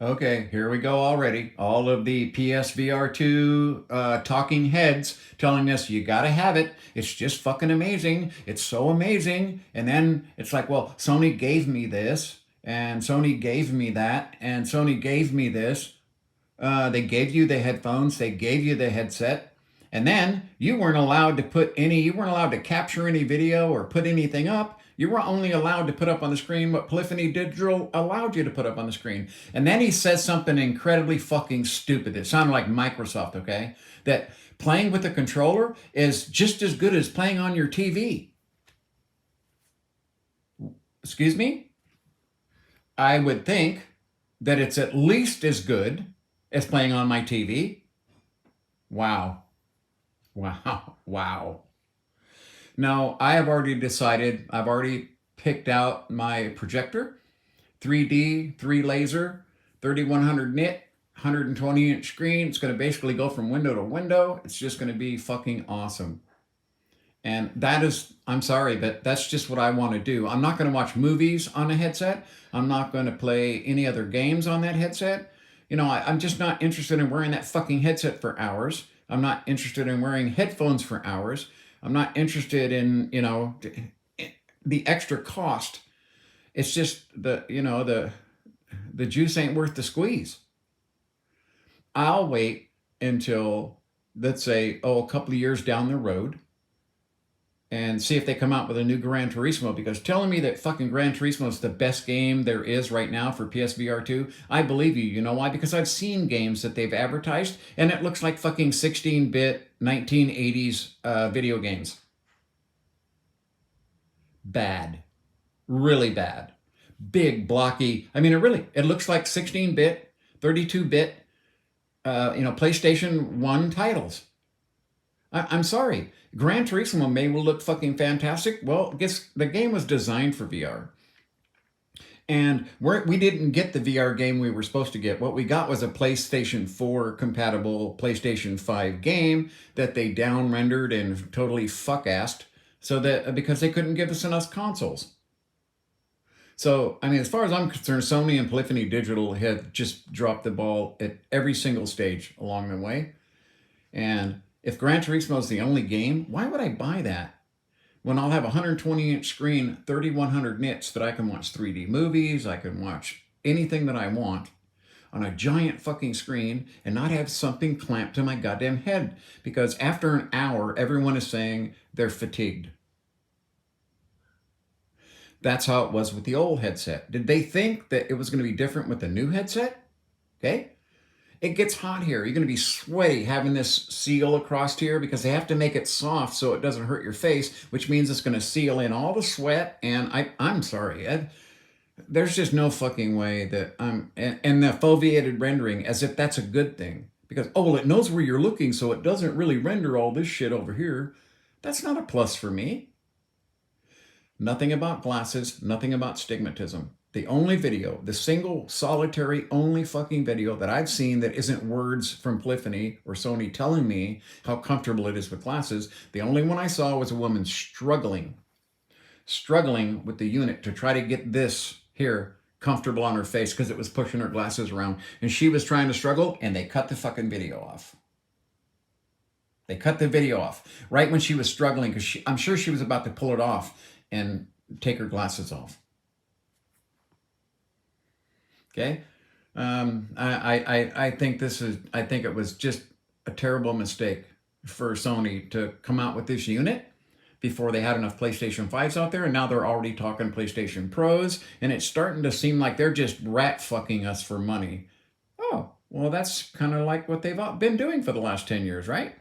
Okay, here we go already. All of the PSVR2 talking heads telling us you gotta have it. It's just fucking amazing. It's so amazing. And then it's like, well, Sony gave me this, and Sony gave me that, and Sony gave me this. They gave you the headphones, they gave you the headset, and then you weren't allowed to capture any video or put anything up. You were only allowed to put up on the screen what Polyphony Digital allowed you to put up on the screen. And then he says something incredibly fucking stupid. It sounded like Microsoft, okay? That playing with the controller is just as good as playing on your TV. Excuse me? I would think that it's at least as good as playing on my TV. Wow. Wow. Wow. No, I have already decided, I've already picked out my projector, 3D, 3 laser, 3100 nit, 120-inch screen. It's going to basically go from window to window. It's just going to be fucking awesome. And that is, I'm sorry, but that's just what I want to do. I'm not going to watch movies on a headset. I'm not going to play any other games on that headset. I'm just not interested in wearing that fucking headset for hours. I'm not interested in wearing headphones for hours. I'm not interested in, the extra cost. It's just the juice ain't worth the squeeze. I'll wait until, let's say, a couple of years down the road and see if they come out with a new Gran Turismo, because telling me that fucking Gran Turismo is the best game there is right now for PSVR 2, I believe you. You know why? Because I've seen games that they've advertised and it looks like fucking 16-bit 1980s video games. Bad. Really bad. Big, blocky. I mean, it looks like 16-bit, 32-bit, PlayStation 1 titles. I'm sorry. Gran Turismo may look fucking fantastic. Well, I guess the game was designed for VR. And we didn't get the VR game we were supposed to get. What we got was a PlayStation 4 compatible PlayStation 5 game that they down rendered and totally fuck-assed, so that because they couldn't give us enough consoles. So, I mean, as far as I'm concerned, Sony and Polyphony Digital have just dropped the ball at every single stage along the way. And if Gran Turismo is the only game, why would I buy that when I'll have a 120-inch screen, 3100 nits that I can watch 3D movies, I can watch anything that I want on a giant fucking screen and not have something clamped to my goddamn head? Because after an hour, everyone is saying they're fatigued. That's how it was with the old headset. Did they think that it was going to be different with the new headset? Okay. It gets hot here. You're going to be sweaty having this seal across here because they have to make it soft so it doesn't hurt your face, which means it's going to seal in all the sweat. And I'm sorry, Ed. There's just no fucking way that and the foveated rendering as if that's a good thing. Because, oh, well, it knows where you're looking, so it doesn't really render all this shit over here. That's not a plus for me. Nothing about glasses, nothing about stigmatism. The only video, the single solitary only fucking video that I've seen that isn't words from Polyphony or Sony telling me how comfortable it is with glasses, the only one I saw was a woman struggling with the unit to try to get this here comfortable on her face because it was pushing her glasses around. And she was trying to struggle and they cut the fucking video off. They cut the video off right when she was struggling because I'm sure she was about to pull it off and take her glasses off. Okay. I think I think it was just a terrible mistake for Sony to come out with this unit before they had enough PlayStation 5s out there. And now they're already talking PlayStation Pros. And it's starting to seem like they're just rat fucking us for money. Oh, well, that's kind of like what they've been doing for the last 10 years, right?